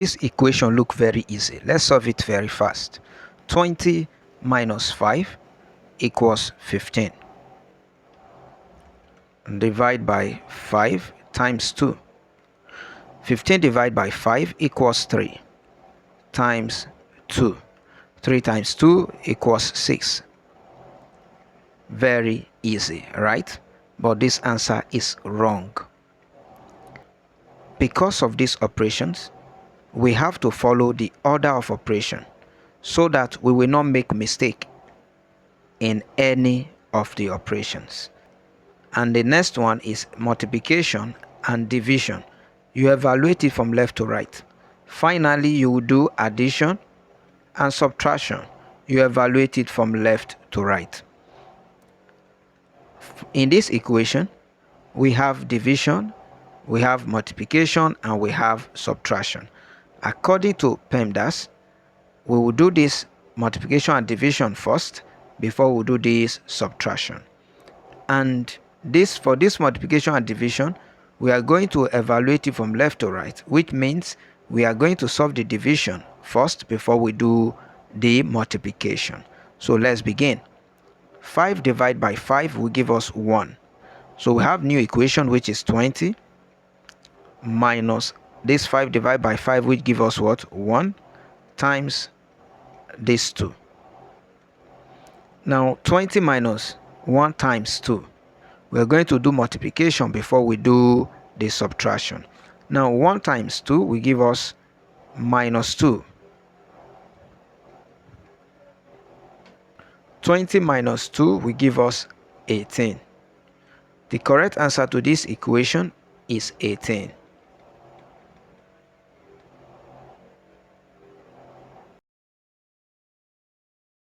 This equation look very easy. Let's solve it very fast. 20 minus 5 equals 15. Divide by 5 times 2. 15 divided by 5 equals 3 times 2. 3 times 2 equals 6. Very easy, right? But this answer is wrong. Because of these operations, we have to follow the order of operation so that we will not make mistake in any of the operations. And the next one is multiplication and division. You evaluate it from left to right. Finally, you will do addition and subtraction. You evaluate it from left to right. In this equation, we have division, we have multiplication, and we have subtraction. According to PEMDAS, we will do this multiplication and division first before we do this subtraction. And for this multiplication and division, we are going to evaluate it from left to right, which means we are going to solve the division first before we do the multiplication. So let's begin. 5 divided by 5 will give us 1. So we have new equation, which is 20 minus this 5 divided by 5, which give us what? 1 times this 2. Now 20 minus 1 times 2. We're going to do multiplication before we do the subtraction. Now 1 times 2 will give us minus 2. 20 minus 2 will give us 18. The correct answer to this equation is 18.